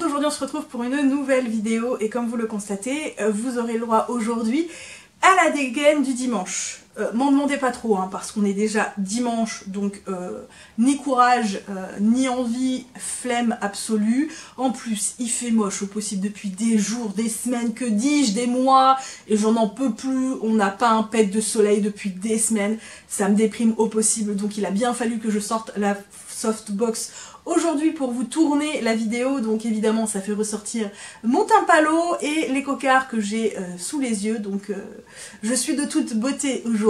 aujourd'hui on se retrouve pour une nouvelle vidéo et comme vous le constatez, vous aurez le droit aujourd'hui à la dégaine du dimanche. M'en demandez pas trop hein, parce qu'on est déjà dimanche, donc ni courage, ni envie, flemme absolue. En plus il fait moche au possible depuis des jours, des semaines, que dis-je, des mois, et j'en en peux plus. On n'a pas un pet de soleil depuis des semaines, ça me déprime au possible, donc il a bien fallu que je sorte la softbox aujourd'hui pour vous tourner la vidéo. Donc évidemment ça fait ressortir mon Timpalo et les cocards que j'ai sous les yeux, donc je suis de toute beauté aujourd'hui.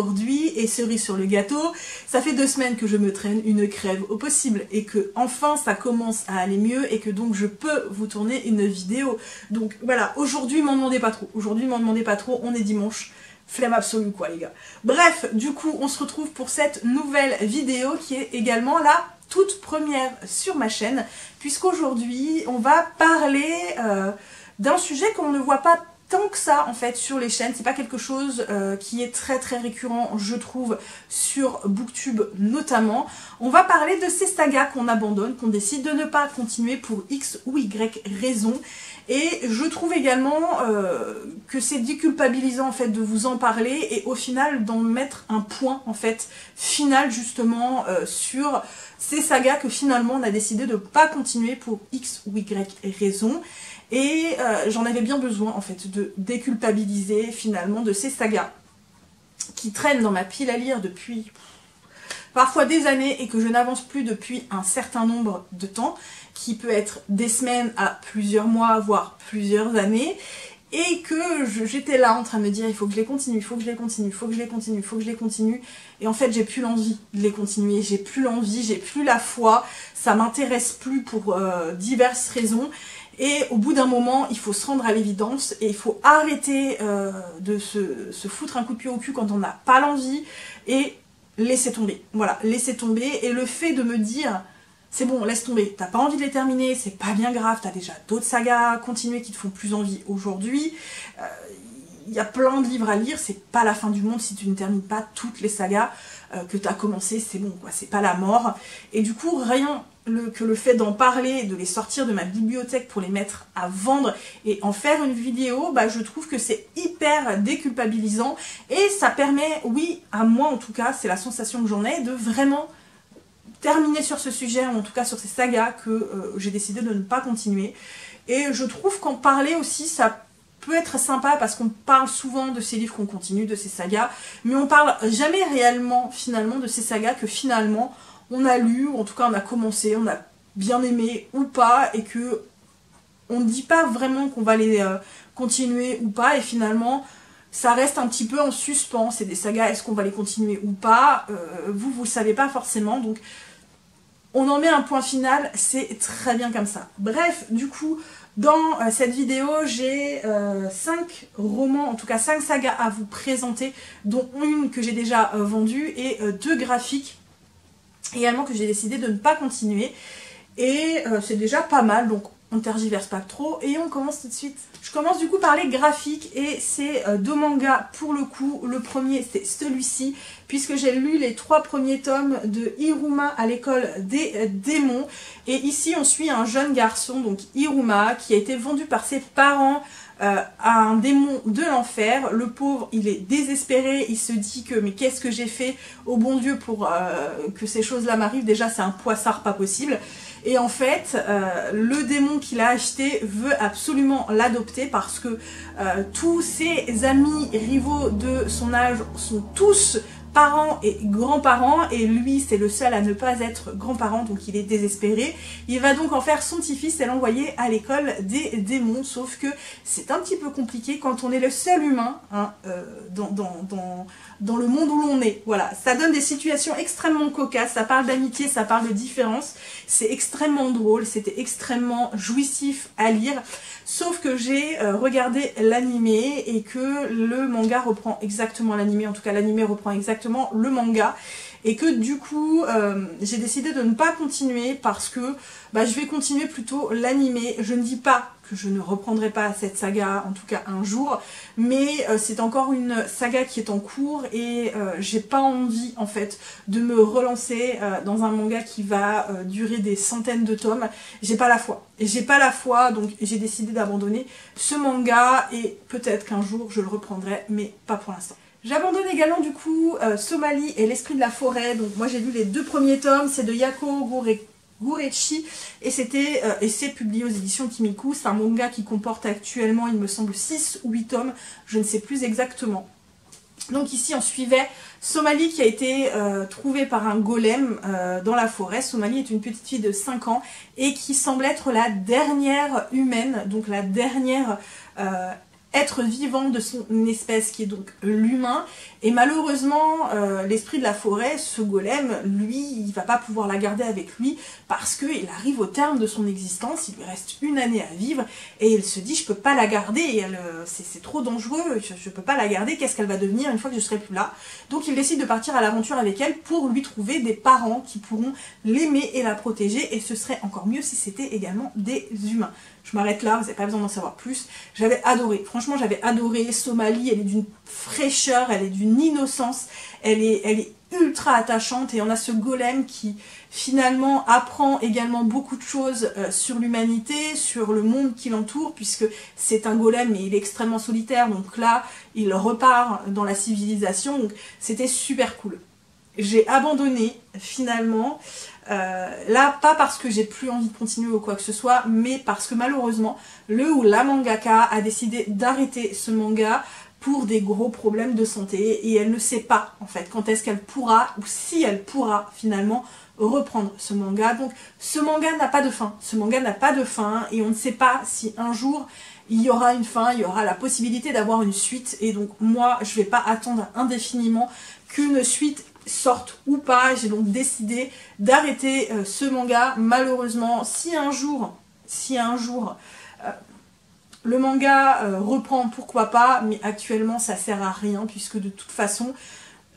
Et cerise sur le gâteau, ça fait 2 semaines que je me traîne une crève au possible et que enfin ça commence à aller mieux et que donc je peux vous tourner une vidéo. Donc voilà, aujourd'hui m'en demandez pas trop, on est dimanche. Flemme absolue quoi les gars. Bref, du coup on se retrouve pour cette nouvelle vidéo qui est également la toute première sur ma chaîne, puisqu'aujourd'hui on va parler d'un sujet qu'on ne voit pas tant que ça en fait sur les chaînes. C'est pas quelque chose qui est très récurrent je trouve sur Booktube notamment. On va parler de ces sagas qu'on abandonne, qu'on décide de ne pas continuer pour X ou Y raison. Et je trouve également que c'est déculpabilisant en fait de vous en parler et au final d'en mettre un point en fait final justement sur ces sagas que finalement on a décidé de ne pas continuer pour X ou Y raison. Et j'en avais bien besoin en fait de déculpabiliser finalement de ces sagas qui traînent dans ma pile à lire depuis parfois des années et que je n'avance plus depuis un certain nombre de temps, qui peut être des semaines à plusieurs mois, voire plusieurs années, et que j'étais là en train de me dire il faut que je les continue, il faut que je les continue, il faut que je les continue, il faut que je les continue, et en fait j'ai plus l'envie de les continuer, j'ai plus l'envie, j'ai plus la foi, ça m'intéresse plus pour diverses raisons. Et au bout d'un moment, il faut se rendre à l'évidence et il faut arrêter de se foutre un coup de pied au cul quand on n'a pas l'envie et laisser tomber. Voilà, laisser tomber. Et le fait de me dire, c'est bon, laisse tomber, t'as pas envie de les terminer, c'est pas bien grave, t'as déjà d'autres sagas à continuer qui te font plus envie aujourd'hui. Il y a plein de livres à lire, c'est pas la fin du monde si tu ne termines pas toutes les sagas que tu as commencé, c'est bon quoi, c'est pas la mort. Et du coup, rien que le fait d'en parler, de les sortir de ma bibliothèque pour les mettre à vendre et en faire une vidéo, bah je trouve que c'est hyper déculpabilisant et ça permet, oui, à moi en tout cas, c'est la sensation que j'en ai, de vraiment terminer sur ce sujet, ou en tout cas sur ces sagas que j'ai décidé de ne pas continuer. Et je trouve qu'en parler aussi, ça peut être sympa parce qu'on parle souvent de ces livres qu'on continue, de ces sagas, mais on parle jamais réellement finalement de ces sagas que finalement on a lu, ou en tout cas on a commencé, on a bien aimé ou pas, et que on ne dit pas vraiment qu'on va les continuer ou pas, et finalement ça reste un petit peu en suspens. C'est des sagas, est-ce qu'on va les continuer ou pas, vous le savez pas forcément, donc on en met un point final, c'est très bien comme ça. Bref, du coup, dans cette vidéo, j'ai 5 romans, en tout cas 5 sagas à vous présenter, dont une que j'ai déjà vendue et 2 graphiques également que j'ai décidé de ne pas continuer. Et c'est déjà pas mal, donc on tergiverse pas trop et on commence tout de suite. Je commence du coup par les graphiques et c'est 2 mangas pour le coup. Le premier c'est celui-ci, puisque j'ai lu les 3 premiers tomes de Iruma à l'école des démons. Et ici on suit un jeune garçon, donc Iruma, qui a été vendu par ses parents à un démon de l'enfer. Le pauvre, il est désespéré, il se dit que mais qu'est-ce que j'ai fait au bon Dieu pour que ces choses-là m'arrivent. Déjà c'est un poissard pas possible. Et en fait, le démon qu'il a acheté veut absolument l'adopter parce que tous ses amis rivaux de son âge sont tous parents et grands-parents, et lui c'est le seul à ne pas être grand-parent, donc il est désespéré. Il va donc en faire son petit-fils et l'envoyer à l'école des démons, sauf que c'est un petit peu compliqué quand on est le seul humain hein, dans le monde où l'on est. Voilà, ça donne des situations extrêmement cocasses, ça parle d'amitié, ça parle de différence, c'est extrêmement drôle, c'était extrêmement jouissif à lire, sauf que j'ai regardé l'animé et que le manga reprend exactement l'animé, en tout cas l'animé reprend exactement directement le manga. Et que du coup, j'ai décidé de ne pas continuer parce que je vais continuer plutôt l'animé. Je ne dis pas que je ne reprendrai pas cette saga, en tout cas un jour, mais c'est encore une saga qui est en cours et j'ai pas envie en fait de me relancer dans un manga qui va durer des centaines de tomes. J'ai pas la foi. J'ai pas la foi, donc j'ai décidé d'abandonner ce manga et peut-être qu'un jour je le reprendrai, mais pas pour l'instant. J'abandonne également du coup Somali et l'esprit de la forêt. Donc moi j'ai lu les 2 premiers tomes, c'est de Yako Gurechi et c'est publié aux éditions Kimiku. C'est un manga qui comporte actuellement, il me semble, 6 ou 8 tomes, je ne sais plus exactement. Donc ici on suivait Somali qui a été trouvée par un golem dans la forêt. Somali est une petite fille de 5 ans et qui semble être la dernière humaine, donc la dernière être vivant de son espèce qui est donc l'humain, et malheureusement l'esprit de la forêt, ce golem, lui, il va pas pouvoir la garder avec lui parce qu'il arrive au terme de son existence, il lui reste 1 année à vivre et il se dit je peux pas la garder, c'est trop dangereux, je peux pas la garder, qu'est-ce qu'elle va devenir une fois que je serai plus là? Donc il décide de partir à l'aventure avec elle pour lui trouver des parents qui pourront l'aimer et la protéger, et ce serait encore mieux si c'était également des humains. Je m'arrête là, vous n'avez pas besoin d'en savoir plus. J'avais adoré, franchement j'avais adoré. Somali, elle est d'une fraîcheur, elle est d'une innocence, elle est ultra attachante, et on a ce golem qui finalement apprend également beaucoup de choses sur l'humanité, sur le monde qui l'entoure, puisque c'est un golem mais il est extrêmement solitaire, donc là il repart dans la civilisation, donc c'était super cool. J'ai abandonné finalement, là pas parce que j'ai plus envie de continuer ou quoi que ce soit, mais parce que malheureusement le ou la mangaka a décidé d'arrêter ce manga pour des gros problèmes de santé, et elle ne sait pas en fait quand est-ce qu'elle pourra, ou si elle pourra finalement reprendre ce manga. Donc ce manga n'a pas de fin, et on ne sait pas si un jour il y aura une fin, il y aura la possibilité d'avoir une suite, et donc moi je vais pas attendre indéfiniment qu'une suite sorte ou pas. J'ai donc décidé d'arrêter ce manga. Malheureusement, si un jour le manga reprend, pourquoi pas, mais actuellement ça sert à rien, puisque de toute façon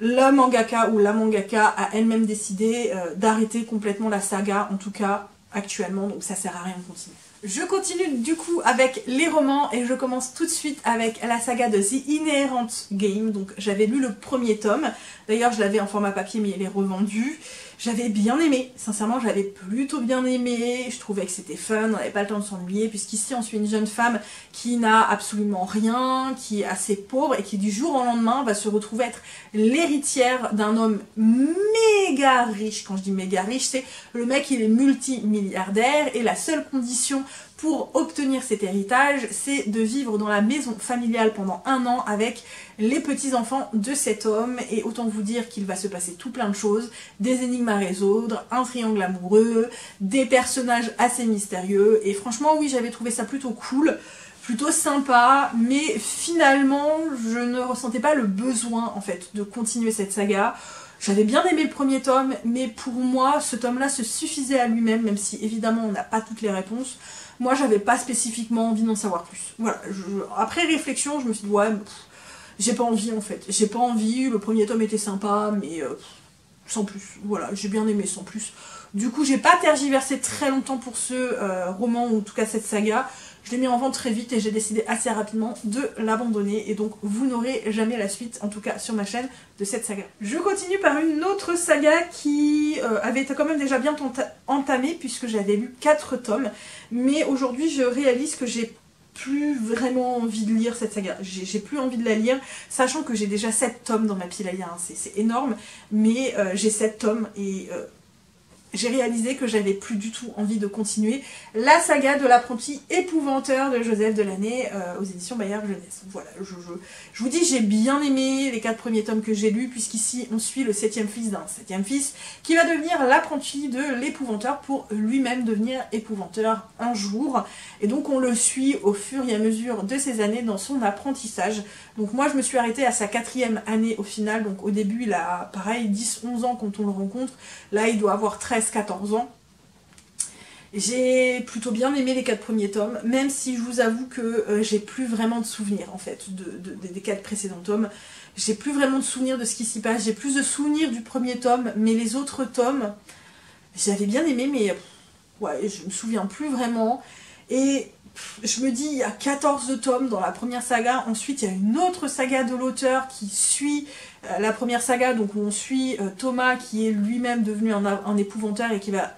la mangaka ou la mangaka a elle-même décidé d'arrêter complètement la saga, en tout cas actuellement, donc ça sert à rien de continuer. Je continue du coup avec les romans et je commence tout de suite avec la saga de The Inherent Game. Donc j'avais lu le premier tome, d'ailleurs je l'avais en format papier mais il est revendu. J'avais bien aimé, sincèrement j'avais plutôt bien aimé, je trouvais que c'était fun, on n'avait pas le temps de s'ennuyer, puisqu'ici on suit une jeune femme qui n'a absolument rien, qui est assez pauvre et qui du jour au lendemain va se retrouver être l'héritière d'un homme méga riche. Quand je dis méga riche, c'est le mec il est multimilliardaire et la seule condition pour obtenir cet héritage, c'est de vivre dans la maison familiale pendant 1 an avec les petits-enfants de cet homme. Et autant vous dire qu'il va se passer tout plein de choses, des énigmes à résoudre, un triangle amoureux, des personnages assez mystérieux. Et franchement, oui, j'avais trouvé ça plutôt cool, plutôt sympa, mais finalement, je ne ressentais pas le besoin, en fait, de continuer cette saga. J'avais bien aimé le premier tome, mais pour moi, ce tome-là se suffisait à lui-même, même si évidemment on n'a pas toutes les réponses. Moi, j'avais pas spécifiquement envie d'en savoir plus. Voilà, après réflexion, je me suis dit, ouais, j'ai pas envie en fait. J'ai pas envie, le premier tome était sympa, mais sans plus. Voilà, j'ai bien aimé sans plus. Du coup, j'ai pas tergiversé très longtemps pour ce roman, ou en tout cas cette saga. Je l'ai mis en vente très vite et j'ai décidé assez rapidement de l'abandonner. Et donc, vous n'aurez jamais la suite, en tout cas sur ma chaîne, de cette saga. Je continue par une autre saga qui avait été quand même déjà bien entamée, puisque j'avais lu 4 tomes. Mais aujourd'hui, je réalise que j'ai plus vraiment envie de lire cette saga. J'ai plus envie de la lire, sachant que j'ai déjà 7 tomes dans ma pile à lire. Hein. C'est énorme, mais j'ai 7 tomes et... j'ai réalisé que j'avais plus du tout envie de continuer la saga de l'apprenti épouvanteur de Joseph Delaney aux éditions Bayard Jeunesse. Voilà, je vous dis, j'ai bien aimé les 4 premiers tomes que j'ai lus, puisqu'ici on suit le 7e fils d'un 7e fils qui va devenir l'apprenti de l'épouvanteur pour lui-même devenir épouvanteur un jour. Et donc on le suit au fur et à mesure de ses années dans son apprentissage. Donc moi je me suis arrêtée à sa 4e année au final, donc au début il a pareil 10-11 ans quand on le rencontre, là il doit avoir 13-14 ans. J'ai plutôt bien aimé les 4 premiers tomes, même si je vous avoue que j'ai plus vraiment de souvenirs en fait des 4 précédents tomes. J'ai plus vraiment de souvenirs de ce qui s'y passe, j'ai plus de souvenirs du premier tome, mais les autres tomes, j'avais bien aimé, mais ouais, je me souviens plus vraiment. Et je me dis, il y a 14 tomes dans la première saga, ensuite il y a une autre saga de l'auteur qui suit la première saga, donc on suit Thomas qui est lui-même devenu un épouvanteur et qui va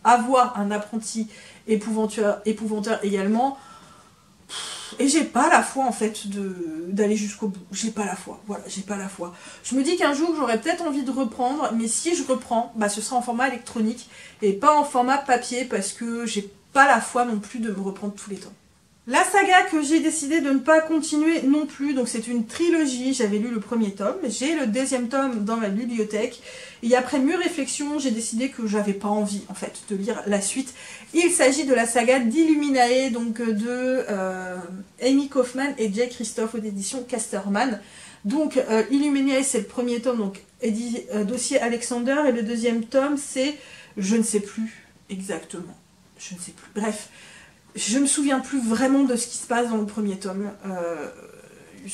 avoir un apprenti épouvanteur également. Et j'ai pas la foi en fait d'aller jusqu'au bout. J'ai pas la foi. Voilà, j'ai pas la foi. Je me dis qu'un jour j'aurais peut-être envie de reprendre, mais si je reprends, bah ce sera en format électronique et pas en format papier parce que j'ai pas la foi non plus de me reprendre tous les tomes. La saga que j'ai décidé de ne pas continuer non plus, donc c'est une trilogie, j'avais lu le premier tome, j'ai le deuxième tome dans ma bibliothèque, et après mûre réflexion, j'ai décidé que j'avais pas envie en fait de lire la suite. Il s'agit de la saga d'Illuminae, donc de Amy Kaufman et Jay Christophe aux éditions Casterman. Donc Illuminae c'est le premier tome, donc dossier Alexander, et le deuxième tome c'est, je ne sais plus exactement, je ne sais plus, bref. Je me souviens plus vraiment de ce qui se passe dans le premier tome.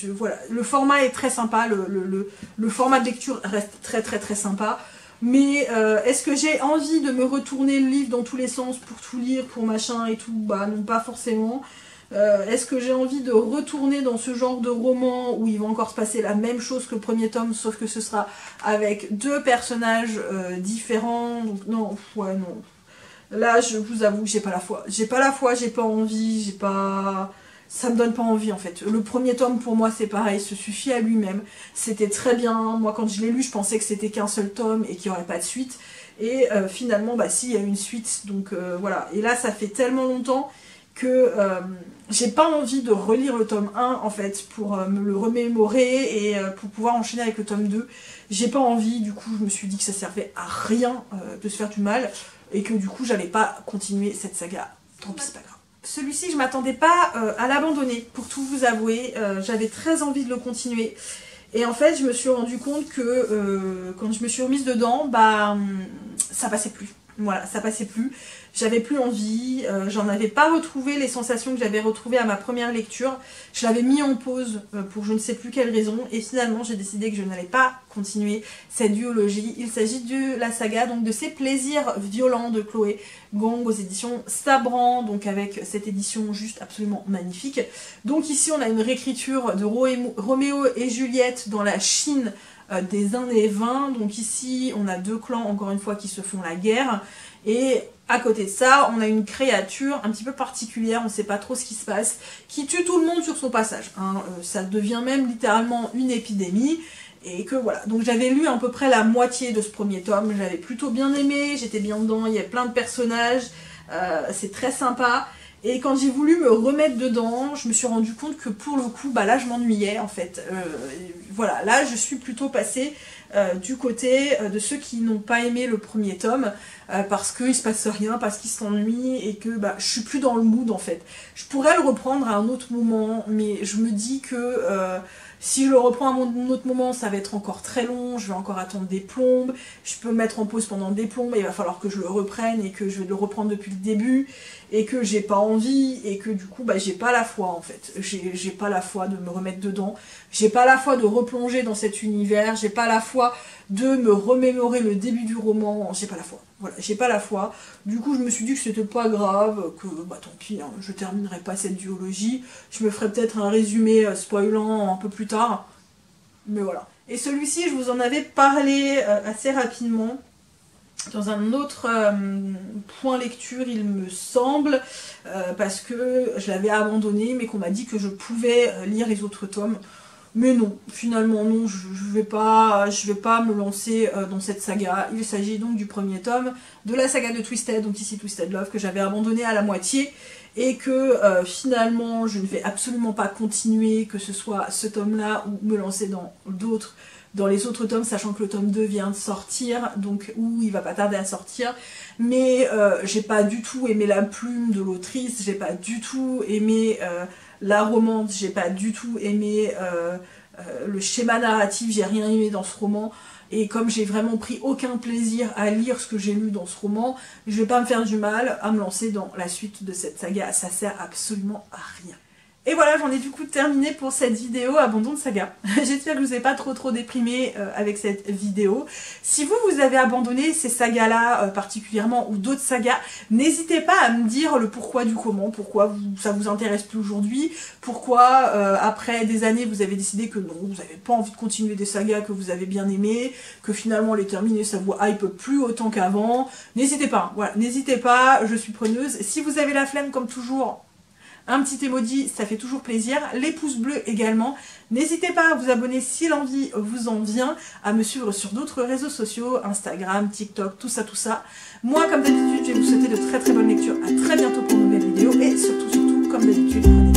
Voilà. Le format est très sympa, le format de lecture reste très sympa. Mais est-ce que j'ai envie de me retourner le livre dans tous les sens pour tout lire, pour machin et tout? Bah non, pas forcément. Est-ce que j'ai envie de retourner dans ce genre de roman où il va encore se passer la même chose que le premier tome, sauf que ce sera avec 2 personnages différents? Donc non, ouais, non. Là, je vous avoue que j'ai pas la foi. J'ai pas la foi, j'ai pas envie, j'ai pas... Ça me donne pas envie en fait. Le premier tome pour moi c'est pareil, se suffit à lui-même. C'était très bien. Moi quand je l'ai lu, je pensais que c'était qu'un seul tome et qu'il n'y aurait pas de suite. Et finalement, bah si, il y a une suite. Donc voilà. Et là, ça fait tellement longtemps que j'ai pas envie de relire le tome 1 en fait pour me le remémorer et pour pouvoir enchaîner avec le tome 2. J'ai pas envie, du coup je me suis dit que ça servait à rien de se faire du mal. Et que du coup j'allais pas continuer cette saga, tant pis c'est pas grave. Celui-ci je m'attendais pas à l'abandonner, pour tout vous avouer, j'avais très envie de le continuer. Et en fait je me suis rendu compte que quand je me suis remise dedans, bah ça passait plus. Voilà, ça passait plus, j'avais plus envie, j'en avais pas retrouvé les sensations que j'avais retrouvées à ma première lecture. Je l'avais mis en pause pour je ne sais plus quelle raison, et finalement j'ai décidé que je n'allais pas continuer cette duologie. Il s'agit de la saga donc de Ces plaisirs violents de Chloé Gong aux éditions Sabran, donc avec cette édition juste absolument magnifique. Donc ici on a une réécriture de Roméo et Juliette dans la Chine des années 20, donc ici on a 2 clans encore une fois qui se font la guerre, et à côté de ça on a une créature un petit peu particulière, on ne sait pas trop ce qui se passe, qui tue tout le monde sur son passage, hein. Ça devient même littéralement une épidémie, et que voilà. Donc j'avais lu à peu près la moitié de ce premier tome, j'avais plutôt bien aimé, j'étais bien dedans, il y a plein de personnages, c'est très sympa. Et quand j'ai voulu me remettre dedans, je me suis rendu compte que pour le coup, bah là je m'ennuyais en fait. Voilà, là je suis plutôt passée du côté de ceux qui n'ont pas aimé le premier tome, parce qu'il se passe rien, parce qu'ils s'ennuient, et que bah, je suis plus dans le mood en fait. Je pourrais le reprendre à un autre moment, mais je me dis que si je le reprends à un autre moment, ça va être encore très long, je vais encore attendre des plombes, je peux me mettre en pause pendant des plombes, et il va falloir que je le reprenne, et que je vais le reprendre depuis le début, et que j'ai pas envie, et que du coup bah, j'ai pas la foi en fait, j'ai pas la foi de me remettre dedans, j'ai pas la foi de replonger dans cet univers, j'ai pas la foi de me remémorer le début du roman, j'ai pas la foi, voilà, j'ai pas la foi. Du coup je me suis dit que c'était pas grave, que bah tant pis, hein, je terminerai pas cette duologie, je me ferai peut-être un résumé spoilant un peu plus tard, mais voilà. Et celui-ci je vous en avais parlé assez rapidement, dans un autre point lecture il me semble, parce que je l'avais abandonné mais qu'on m'a dit que je pouvais lire les autres tomes, mais non, finalement non, je vais pas me lancer dans cette saga. Il s'agit donc du premier tome de la saga de Twisted, donc ici Twisted Love, que j'avais abandonné à la moitié, et que finalement je ne vais absolument pas continuer, que ce soit ce tome là ou me lancer dans d'autres, dans les autres tomes, sachant que le tome 2 vient de sortir, donc où il va pas tarder à sortir, mais j'ai pas du tout aimé la plume de l'autrice, j'ai pas du tout aimé la romance, j'ai pas du tout aimé le schéma narratif, j'ai rien aimé dans ce roman. Et comme j'ai vraiment pris aucun plaisir à lire ce que j'ai lu dans ce roman, je vais pas me faire du mal à me lancer dans la suite de cette saga, ça sert absolument à rien. Et voilà, j'en ai du coup terminé pour cette vidéo Abandon de saga. J'espère que je vous ai pas trop déprimé avec cette vidéo. Si vous avez abandonné ces sagas-là particulièrement ou d'autres sagas, n'hésitez pas à me dire le pourquoi du comment, pourquoi ça vous intéresse plus aujourd'hui, pourquoi après des années vous avez décidé que non, vous n'avez pas envie de continuer des sagas que vous avez bien aimées, que finalement les terminer ça vous hype plus autant qu'avant. N'hésitez pas, voilà, n'hésitez pas, je suis preneuse. Si vous avez la flemme comme toujours, un petit emoji, ça fait toujours plaisir. Les pouces bleus également. N'hésitez pas à vous abonner si l'envie vous en vient, à me suivre sur d'autres réseaux sociaux, Instagram, TikTok, tout ça. Moi, comme d'habitude, je vais vous souhaiter de très bonnes lectures. À très bientôt pour une nouvelle vidéo. Et surtout, comme d'habitude, prenez